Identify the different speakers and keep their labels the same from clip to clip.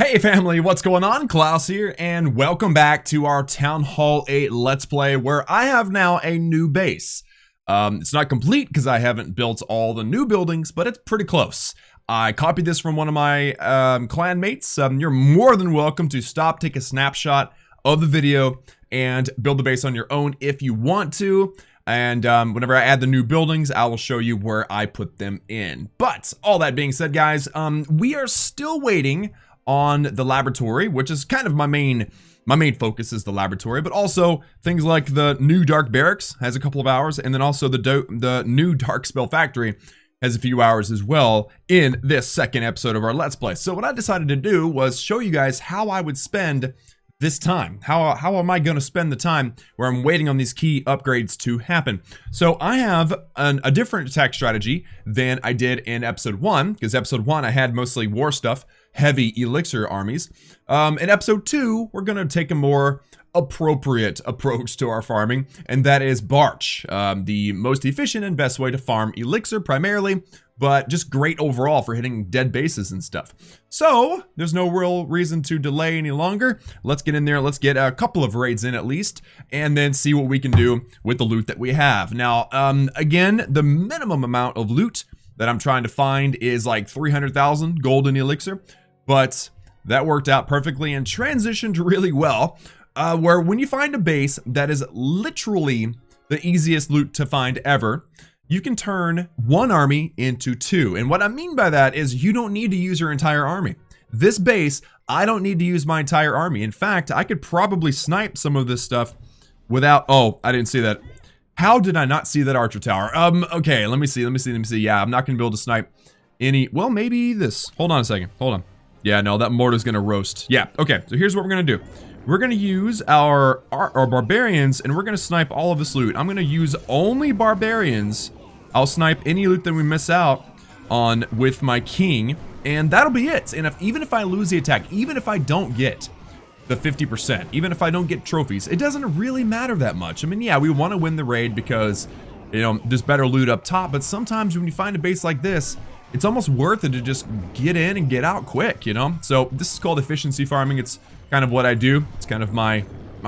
Speaker 1: Hey family, what's going on? Klaus here, and welcome back to our Town Hall 8 Let's Play, where I have now a new base. It's not complete because I haven't built all the new buildings, but it's pretty close. I copied this from one of my clan mates. You're more than welcome to stop, take a snapshot of the video, and build the base on your own if you want to. And whenever I add the new buildings, I will show you where I put them in. But all that being said, guys, we are still waiting on the laboratory, which is kind of my main focus is the laboratory, but also things like the new dark barracks has a couple of hours, and then also the new dark spell factory has a few hours as well in this second episode of our Let's Play. So what I decided to do was show you guys how I would spend this time. How am I going to spend the time where I'm waiting on these key upgrades to happen? So I have a different attack strategy than I did in episode 1, because episode 1 I had mostly war stuff, heavy elixir armies. In episode 2, we're going to take a more appropriate approach to our farming, and that is Barch, the most efficient and best way to farm elixir primarily, but just great overall for hitting dead bases and stuff. So there's no real reason to delay any longer. Let's get in there. Let's get a couple of raids in at least, and then see what we can do with the loot that we have. Now, again, the minimum amount of loot that I'm trying to find is like 300,000 golden elixir, but that worked out perfectly and transitioned really well. Where when you find a base that is literally the easiest loot to find ever, you can turn one army into two. And what I mean by that is you don't need to use your entire army. This base, I don't need to use my entire army. In fact, I could probably snipe some of this stuff without, oh, I didn't see that. How did I not see that archer tower? Okay, let me see. Yeah, I'm not gonna be able to snipe any, well, maybe this. Hold on a second, hold on. Yeah, no, that mortar's gonna roast. Yeah, okay, so here's what we're gonna do. We're gonna use our barbarians, and we're gonna snipe all of this loot. I'm gonna use only barbarians. I'll snipe any loot that we miss out on with my king, and that'll be it. And even if I lose the attack, even if I don't get the 50%, even if I don't get trophies, it doesn't really matter that much. I mean, yeah, we want to win the raid because, you know, there's better loot up top, but sometimes when you find a base like this, it's almost worth it to just get in and get out quick, you know? So this is called efficiency farming. It's kind of what I do. It's kind of my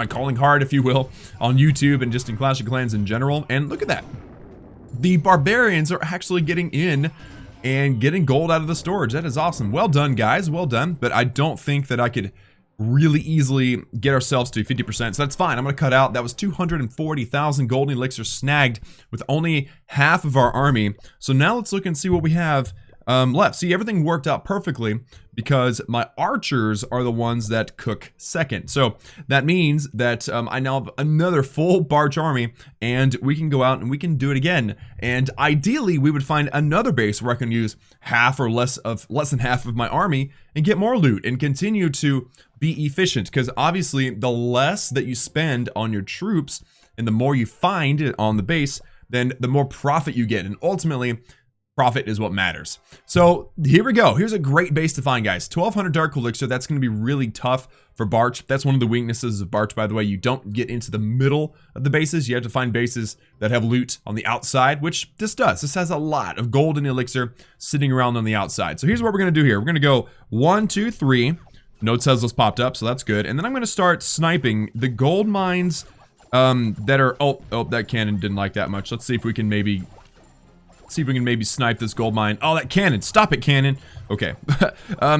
Speaker 1: calling card, if you will, on YouTube and just in Clash of Clans in general. And look at that. The barbarians are actually getting in and getting gold out of the storage. That is awesome. Well done, guys. Well done. But I don't think that I could really easily get ourselves to 50%. So that's fine. I'm going to cut out. That was 240,000 golden elixir snagged with only half of our army. So now let's look and see what we have left. See, everything worked out perfectly because my archers are the ones that cook second. So that means that I now have another full Barch army, and we can go out and we can do it again. And ideally, we would find another base where I can use half or less than half of my army and get more loot and continue to be efficient. Because obviously, the less that you spend on your troops and the more you find on the base, then the more profit you get. And ultimately, profit is what matters. So here we go. Here's a great base to find, guys. 1200 dark elixir. That's going to be really tough for Barch. That's one of the weaknesses of Barch, by the way. You don't get into the middle of the bases. You have to find bases that have loot on the outside, which this does. This has a lot of golden elixir sitting around on the outside. So here's what we're going to do here. We're going to go 1, 2, 3. No Teslas popped up, so that's good. And then I'm going to start sniping the gold mines that are, oh, that cannon didn't like that much. Let's see if we can maybe snipe this gold mine. Oh, that cannon. Stop it, cannon. Okay.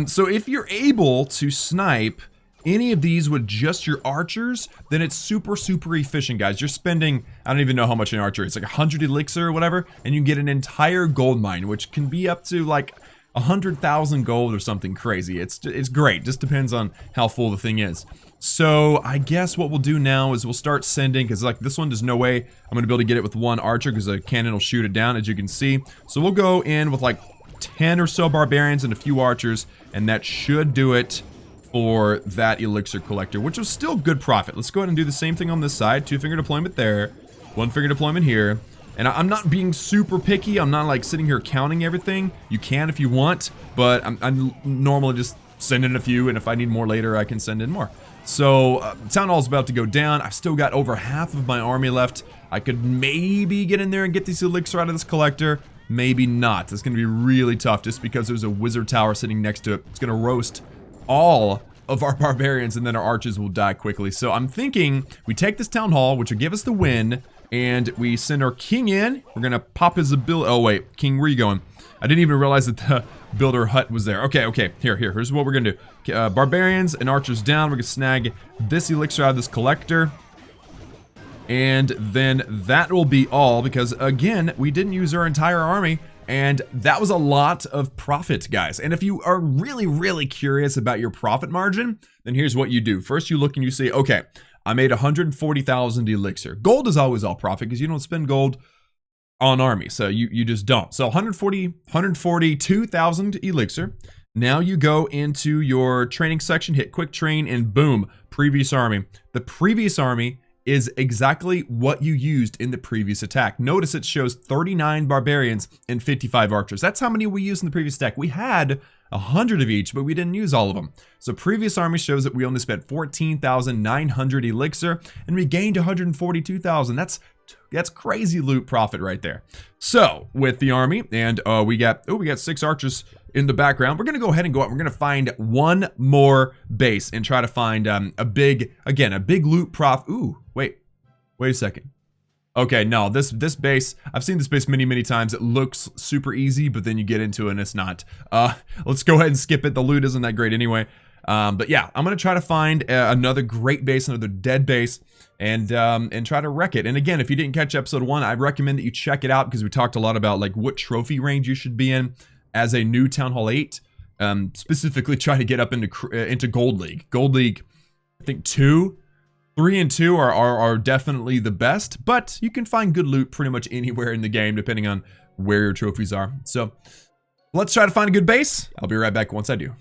Speaker 1: So if you're able to snipe any of these with just your archers, then it's super, super efficient, guys. You're spending, I don't even know how much an archer is, like 100 elixir or whatever, and you get an entire gold mine, which can be up to like 100,000 gold or something crazy. It's great. Just depends on how full the thing is. So I guess what we'll do now is we'll start sending, because like this one, there's no way I'm going to be able to get it with one archer because a cannon will shoot it down, as you can see. So we'll go in with like 10 or so barbarians and a few archers, and that should do it for that elixir collector, which was still good profit. Let's go ahead and do the same thing on this side. 2-finger deployment there, 1-finger deployment here. And I'm not being super picky. I'm not like sitting here counting everything. You can if you want, but I'm normally just sending a few, and if I need more later, I can send in more. So Town Hall's about to go down. I've still got over half of my army left. I could maybe get in there and get these elixir out of this collector. Maybe not. It's going to be really tough just because there's a wizard tower sitting next to it. It's going to roast all of our barbarians, and then our archers will die quickly. So I'm thinking we take this town hall, which will give us the win, and we send our king in. We're gonna pop his ability. Oh wait, king, where are you going? I didn't even realize that the builder hut was there. Okay, here's what we're gonna do. Barbarians and archers down. We're gonna snag this elixir out of this collector. And then that will be all, because again, we didn't use our entire army, and that was a lot of profit, guys. And if you are really, really curious about your profit margin, then here's what you do. First, you look and you say, okay, I made 140,000 elixir. Gold is always all profit because you don't spend gold on army, so you just don't. So 142,000 elixir. Now you go into your training section, hit quick train, and boom, previous army. The previous army is exactly what you used in the previous attack. Notice it shows 39 barbarians and 55 archers. That's how many we used in the previous attack. We had 100 of each, but we didn't use all of them. So previous army shows that we only spent 14,900 elixir, and we gained 142,000. That's crazy loot profit right there. So with the army, and we got 6 archers in the background. We're gonna go ahead and go out. We're gonna find one more base and try to find a big loot prof. Ooh, wait a second. Okay, no, this base, I've seen this base many times. It looks super easy, but then you get into it and it's not. Let's go ahead and skip it. The loot isn't that great anyway. But yeah, I'm gonna try to find another great base, another dead base, and try to wreck it. And again, if you didn't catch episode 1, I recommend that you check it out, because we talked a lot about like what trophy range you should be in as a new Town Hall 8. Specifically try to get up into Gold League. Gold League, I think 3 and 2 are definitely the best, but you can find good loot pretty much anywhere in the game, depending on where your trophies are. So let's try to find a good base. I'll be right back once I do.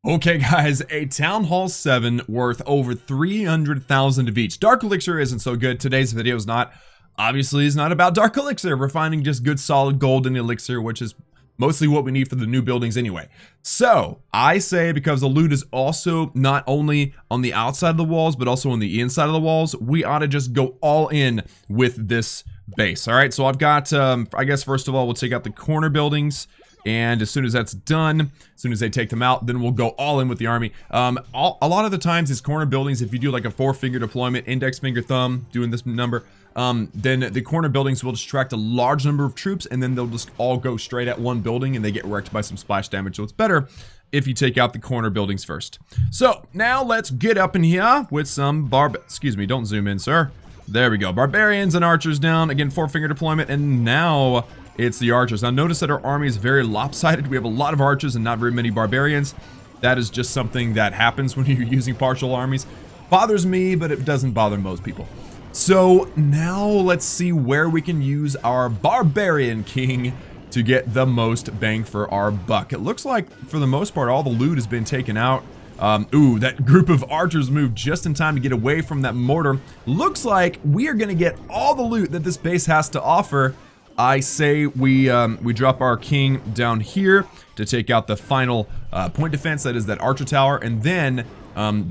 Speaker 1: Okay guys, a Town Hall 7 worth over 300,000 of each. Dark Elixir isn't so good. Today's video is not, obviously, is not about Dark Elixir. We're finding just good solid golden elixir, which is mostly what we need for the new buildings anyway. So I say, because the loot is also not only on the outside of the walls, but also on the inside of the walls, we ought to just go all in with this base. All right, so I've got, I guess first of all, we'll take out the corner buildings. And as soon as that's done, as soon as they take them out, then we'll go all in with the army. A lot of the times these corner buildings, if you do like a 4-finger deployment, index finger thumb, doing this number, then the corner buildings will distract a large number of troops, and then they'll just all go straight at one building and they get wrecked by some splash damage. So it's better if you take out the corner buildings first. So now let's get up in here with some excuse me, don't zoom in, sir. There we go. Barbarians and archers down. Again, 4-finger deployment, and now it's the archers. Now notice that our army is very lopsided. We have a lot of archers and not very many barbarians. That is just something that happens when you're using partial armies. Bothers me, but it doesn't bother most people. So now let's see where we can use our barbarian king to get the most bang for our buck. It looks like for the most part all the loot has been taken out. Ooh, that group of archers moved just in time to get away from that mortar. Looks like we are gonna get all the loot that this base has to offer. I say we drop our king down here to take out the final point defense, that is that archer tower, and then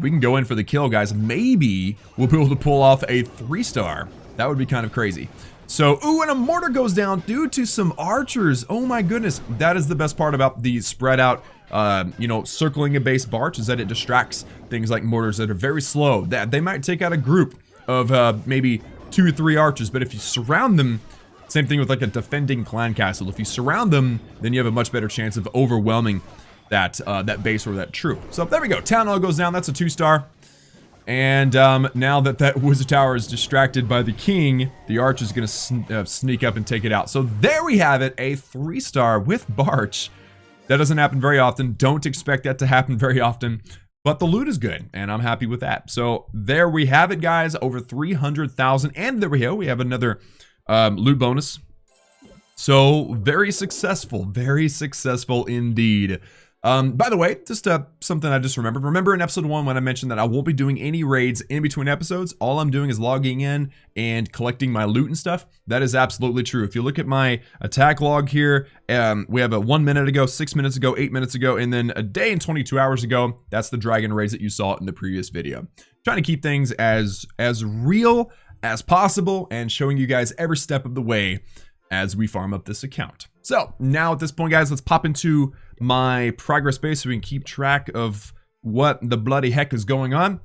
Speaker 1: we can go in for the kill, guys. Maybe we'll be able to pull off a 3-star. That would be kind of crazy. So, ooh, and a mortar goes down due to some archers. Oh my goodness. That is the best part about the spread out, circling a base barch, is that it distracts things like mortars that are very slow. That they might take out a group of maybe 2 or 3 archers, but if you surround them, same thing with like a defending clan castle. If you surround them, then you have a much better chance of overwhelming that base or that troop. So there we go. Town Hall goes down. That's a 2-star. And now that wizard tower is distracted by the king, the archer is going to sneak up and take it out. So there we have it, a 3-star with Barch. That doesn't happen very often. Don't expect that to happen very often. But the loot is good, and I'm happy with that. So there we have it, guys. Over 300,000. And there we go. We have another loot bonus. So very successful indeed. By the way, just something I just remembered. Remember in episode 1 when I mentioned that I won't be doing any raids in between episodes? All I'm doing is logging in and collecting my loot and stuff. That is absolutely true. If you look at my attack log here, we have a 1 minute ago, 6 minutes ago, 8 minutes ago, and then a day and 22 hours ago. That's the dragon raids that you saw in the previous video. Trying to keep things as real as possible and showing you guys every step of the way as we farm up this account. So now at this point, guys, let's pop into my progress base so we can keep track of what the bloody heck is going on.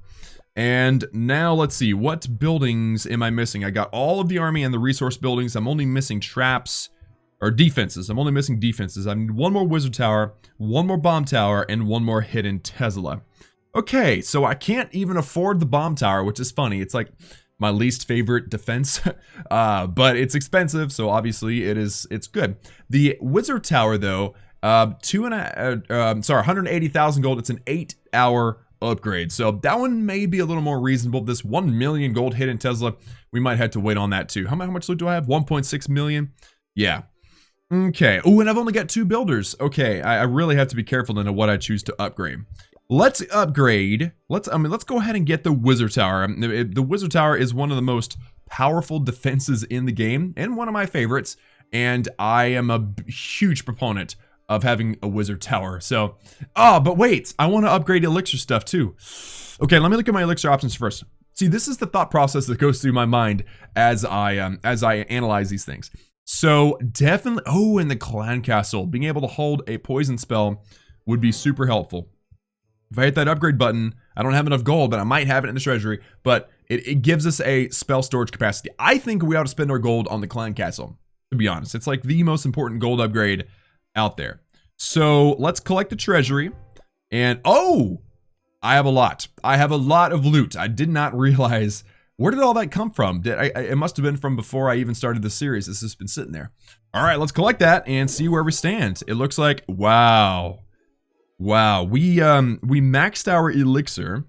Speaker 1: And now let's see, what buildings am I missing? I got all of the army and the resource buildings. I'm only missing traps or defenses. I'm only missing defenses. I need one more wizard tower, one more bomb tower, and one more hidden Tesla. Okay, so I can't even afford the bomb tower, which is funny. It's like my least favorite defense, but it's expensive, so obviously it's good. The wizard tower though, 180,000 gold. It's an 8-hour upgrade, so that one may be a little more reasonable. This 1 million gold hidden Tesla, we might have to wait on that too. How much loot do I have? 1.6 million. Yeah. Okay. Oh, and I've only got 2 builders. Okay, I really have to be careful to know what I choose to upgrade. Let's upgrade. Let's go ahead and get the wizard tower. The wizard tower is one of the most powerful defenses in the game and one of my favorites. And I am a huge proponent of having a wizard tower. So, but wait, I want to upgrade elixir stuff too. Okay, let me look at my elixir options first. See, this is the thought process that goes through my mind as I analyze these things. So definitely, in the clan castle, being able to hold a poison spell would be super helpful. If I hit that upgrade button, I don't have enough gold, but I might have it in the treasury, but it gives us a spell storage capacity. I think we ought to spend our gold on the clan castle, to be honest. It's like the most important gold upgrade out there. So let's collect the treasury, and I have a lot. I have a lot of loot. I did not realize, where did all that come from? It must have been from before I even started the series. This has been sitting there. All right, let's collect that and see where we stand. It looks like, wow, we maxed our elixir.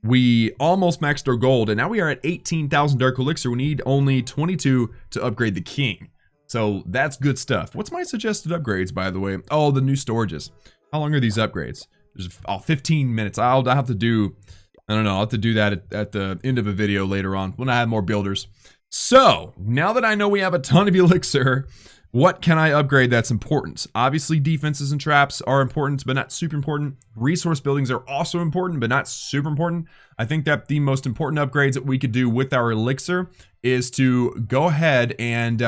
Speaker 1: We almost maxed our gold, and now we are at 18,000 dark elixir. We need only 22 to upgrade the king. So that's good stuff. What's my suggested upgrades, by the way? Oh, the new storages. How long are these upgrades? There's 15 minutes. I'll have to do, I don't know, I'll have to do that at the end of a video later on when I have more builders. So now that I know we have a ton of elixir, what can I upgrade that's important? Obviously, defenses and traps are important, but not super important. Resource buildings are also important, but not super important. I think that the most important upgrades that we could do with our elixir is to go ahead and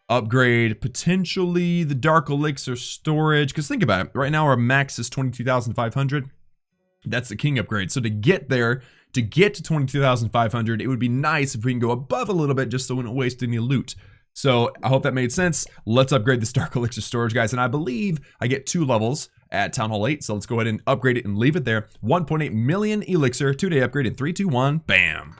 Speaker 1: upgrade potentially the dark elixir storage. Because think about it, right now our max is 22,500. That's the king upgrade. So to get there, to get to 22,500, it would be nice if we can go above a little bit just so we don't waste any loot. So I hope that made sense. Let's upgrade this dark elixir storage, guys. And I believe I get 2 levels at Town Hall 8. So let's go ahead and upgrade it and leave it there. 1.8 million elixir, 2-day upgrade in 3, 2, 1, bam.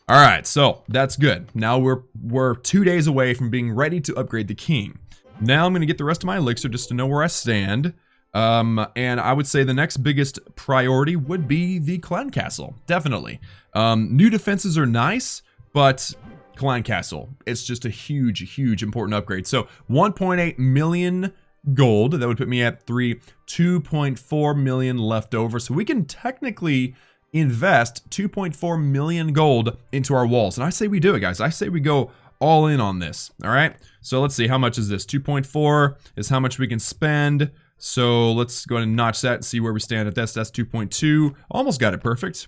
Speaker 1: All right, so that's good. Now we're 2 days away from being ready to upgrade the king. Now I'm gonna get the rest of my elixir just to know where I stand. And I would say the next biggest priority would be the clan castle, definitely. New defenses are nice, but clan castle, it's just a huge important upgrade. So 1.8 million gold, that would put me at 2.4 million left over. So we can technically invest 2.4 million gold into our walls. And I say we do it, guys. I say we go all in on this. All right. So let's see, how much is this? 2.4 is how much we can spend. So let's go ahead and notch that and see where we stand at this. That's 2.2. Almost got it perfect.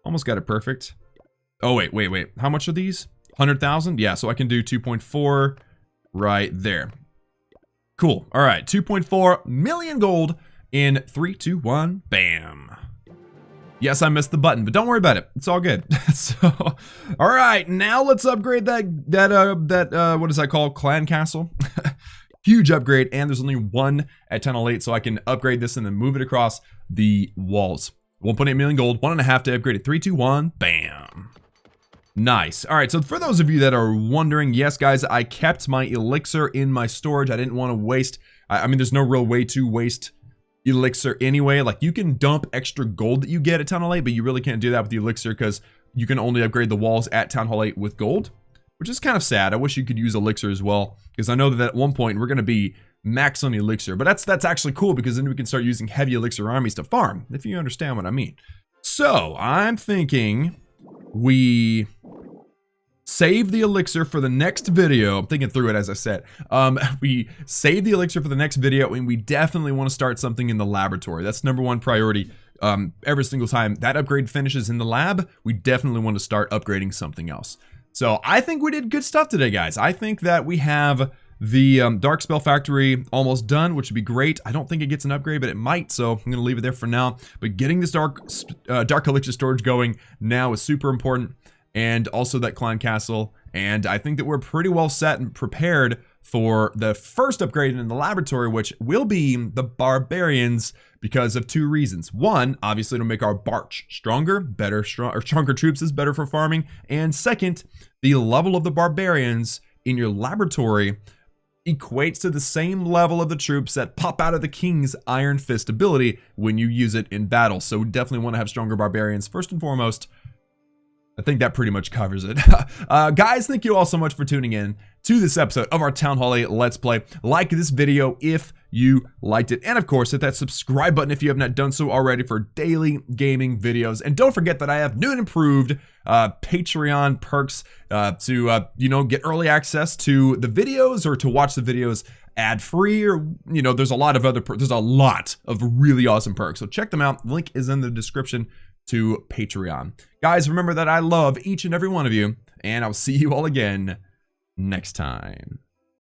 Speaker 1: Almost got it perfect. Oh, wait. How much are these? 100,000? Yeah, so I can do 2.4 right there. Cool. All right, 2.4 million gold in 3, 2, 1, bam. Yes, I missed the button, but don't worry about it. It's all good. So, all right, now let's upgrade that what is that called? Clan castle. Huge upgrade, and there's only 1 at Town Hall 8, so I can upgrade this and then move it across the walls. 1.8 million gold, 1.5 to upgrade it. 3, 2, 1, bam. Nice. All right, so for those of you that are wondering, yes, guys, I kept my elixir in my storage. I didn't want to waste, I mean, there's no real way to waste elixir anyway. Like, you can dump extra gold that you get at Town Hall 8, but you really can't do that with the elixir because you can only upgrade the walls at Town Hall 8 with gold, which is kind of sad. I wish you could use elixir as well, because I know that at one point we're going to be max on elixir, but that's actually cool because then we can start using heavy elixir armies to farm, if you understand what I mean. So I'm thinking we save the elixir for the next video. I'm thinking through it as I said. We save the elixir for the next video, and we definitely want to start something in the laboratory. That's #1 priority. Every single time that upgrade finishes in the lab, we definitely want to start upgrading something else. So I think we did good stuff today, guys. I think that we have The Dark Spell Factory almost done, which would be great. I don't think it gets an upgrade, but it might, so I'm going to leave it there for now. But getting this Dark Elixir storage going now is super important, and also that Clan Castle. And I think that we're pretty well set and prepared for the first upgrade in the laboratory, which will be the Barbarians, because of two reasons. One, obviously it'll make our Barch stronger, stronger troops is better for farming. And second, the level of the Barbarians in your laboratory equates to the same level of the troops that pop out of the King's Iron Fist ability when you use it in battle. So we definitely want to have stronger Barbarians first and foremost. I think that pretty much covers it. Guys, thank you all so much for tuning in to this episode of our Town Hall 8 Let's Play. Like this video if you liked it. And of course, hit that subscribe button if you have not done so already for daily gaming videos. And don't forget that I have new and improved Patreon perks to, you know, get early access to the videos or to watch the videos ad-free, or, you know, there's a lot of really awesome perks. So check them out. Link is in the description to Patreon. Guys, remember that I love each and every one of you, and I'll see you all again next time.